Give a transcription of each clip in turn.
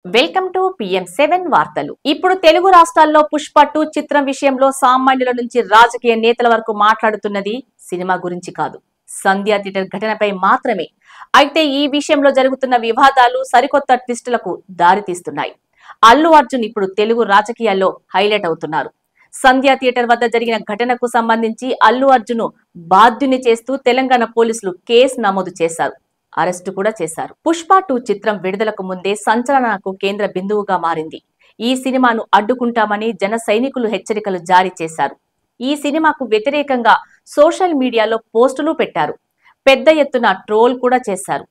Welcome to PM7 వార్తలు. ఇప్పుడు తెలుగు రాష్ట్రాల్లో పుష్ప 2 చిత్రం విషయంలో సామాన్యుల నుంచి రాజకీయ నేతల వరకు మాట్లాడుతున్నది సినిమా గురించి కాదు, సంధ్య థియేటర్ ఘటనపై మాత్రమే. అయితే ఈ విషయంలో జరుగుతున్న వివాదాలు సరికొత్త ట్విస్టులకు దారితీస్తున్నాయి. అల్లు అర్జున్ ఇప్పుడు తెలుగు రాజకీయాల్లో హైలైట్ అవుతున్నారు. సంధ్య థియేటర్ వద్ద జరిగిన ఘటనకు సంబంధించి అల్లు అర్జున్ బాధ్యుని చేస్తూ తెలంగాణ పోలీసులు కేసు నమోదు చేశారు, అరెస్టు కూడా చేశారు. పుష్ప 2 చిత్రం విడుదలకు ముందే సంచలనాలకు కేంద్ర బిందువుగా మారింది. ఈ సినిమాను అడ్డుకుంటామని జన సైనికులు హెచ్చరికలు జారీ చేశారు. ఈ సినిమాకు వ్యతిరేకంగా సోషల్ మీడియాలో పోస్టులు పెట్టారు, పెద్ద ఎత్తున ట్రోల్ కూడా చేశారు.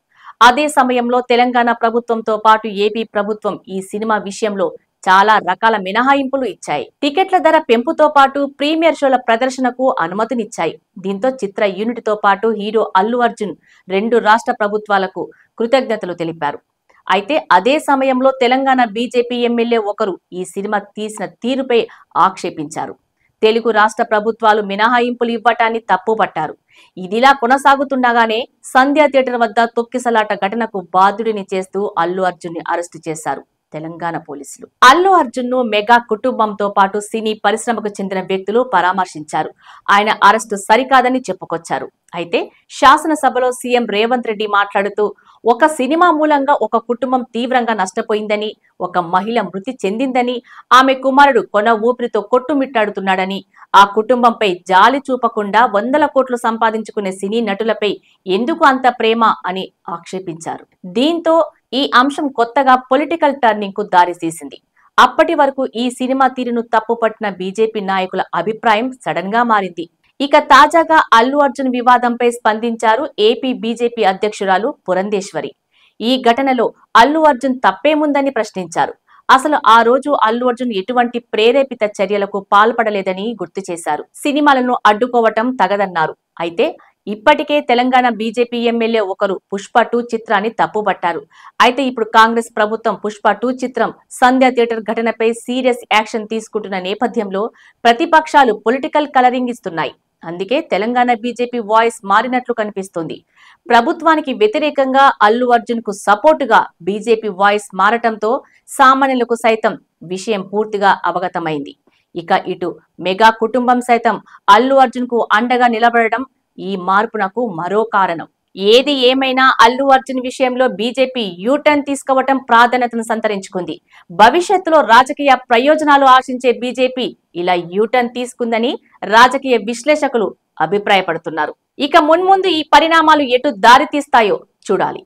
అదే సమయంలో తెలంగాణ ప్రభుత్వంతో పాటు ఏపీ ప్రభుత్వం ఈ సినిమా విషయంలో చాలా రకాల మినహాయింపులు ఇచ్చాయి. టికెట్ల ధర పెంపుతో పాటు ప్రీమియర్ షోల ప్రదర్శనకు అనుమతినిచ్చాయి. దీంతో చిత్ర యూనిట్ తో పాటు హీరో అల్లు అర్జున్ 2 రాష్ట్ర ప్రభుత్వాలకు కృతజ్ఞతలు తెలిపారు. అయితే అదే సమయంలో తెలంగాణ బీజేపీ ఎమ్మెల్యే ఒకరు ఈ సినిమా తీసిన తీరుపై ఆక్షేపించారు. తెలుగు రాష్ట్ర ప్రభుత్వాలు మినహాయింపులు ఇవ్వటాన్ని తప్పుపట్టారు. ఇదిలా కొనసాగుతుండగానే సంధ్య థియేటర్ వద్ద తొక్కిసలాట ఘటనకు బాధ్యుడిని చేస్తూ అల్లు అర్జున్ ని అరెస్టు చేశారు తెలంగాణ పోలీసులు. అల్లు అర్జున్ ను మెగా కుటుంబంతో పాటు సినీ పరిశ్రమకు చెందిన వ్యక్తులు పరామర్శించారు. ఆయన అరెస్టు సరికాదని చెప్పుకొచ్చారు. అయితే శాసనసభలో సీఎం రేవంత్ రెడ్డి మాట్లాడుతూ ఒక సినిమా మూలంగా ఒక కుటుంబం తీవ్రంగా నష్టపోయిందని, ఒక మహిళ మృతి చెందిందని, ఆమె కుమారుడు కొన ఊపిరితో కొట్టుమిట్టాడుతున్నాడని, ఆ కుటుంబంపై జాలి చూపకుండా 100 కోట్లు సంపాదించుకునే సినీ నటులపై ఎందుకు అంత ప్రేమ అని ఆక్షేపించారు. దీంతో ఈ అంశం కొత్తగా పొలిటికల్ టర్నింగ్ కు దారితీసింది. అప్పటి వరకు ఈ సినిమా తీరును తప్పుపట్టిన బీజేపీ నాయకుల అభిప్రాయం సడన్ గా మారింది. ఇక తాజాగా అల్లు అర్జున్ వివాదంపై స్పందించారు ఏపీ బీజేపీ అధ్యక్షురాలు పురంధేశ్వరి. ఈ ఘటనలో అల్లు అర్జున్ తప్పేముందని ప్రశ్నించారు. అసలు ఆ రోజు అల్లు అర్జున్ ఎటువంటి ప్రేరేపిత చర్యలకు పాల్పడలేదని గుర్తు చేశారు. సినిమాలను అడ్డుకోవటం తగదన్నారు. అయితే ఇప్పటికే తెలంగాణ బీజేపీ ఎమ్మెల్యే ఒకరు పుష్ప 2 చిత్రాన్ని తప్పుపట్టారు. అయితే ఇప్పుడు కాంగ్రెస్ ప్రభుత్వం పుష్ప 2 చిత్రం సంధ్య థియేటర్ ఘటనపై సీరియస్ యాక్షన్ తీసుకుంటున్న నేపథ్యంలో ప్రతిపక్షాలు పొలిటికల్ కలరింగ్ ఇస్తున్నాయి. అందుకే తెలంగాణ బీజేపీ వాయిస్ మారినట్లు కనిపిస్తోంది. ప్రభుత్వానికి వ్యతిరేకంగా అల్లు అర్జున్ కు సపోర్టుగా బీజేపీ వాయిస్ మారటంతో సామాన్యులకు సైతం విషయం పూర్తిగా అవగతమైంది. ఇక ఇటు మెగా కుటుంబం సైతం అల్లు అర్జున్ కు అండగా నిలబడడం ఈ మార్పునకు మరో కారణం. ఏది ఏమైనా అల్లు అర్జున్ విషయంలో బీజేపీ యూటర్న్ తీసుకోవటం ప్రాధాన్యతను సంతరించుకుంది. భవిష్యత్తులో రాజకీయ ప్రయోజనాలు ఆశించే బీజేపీ ఇలా యూటర్న్ తీసుకుందని రాజకీయ విశ్లేషకులు అభిప్రాయపడుతున్నారు. ఇక మున్ముందు ఈ పరిణామాలు ఎటు దారి తీస్తాయో చూడాలి.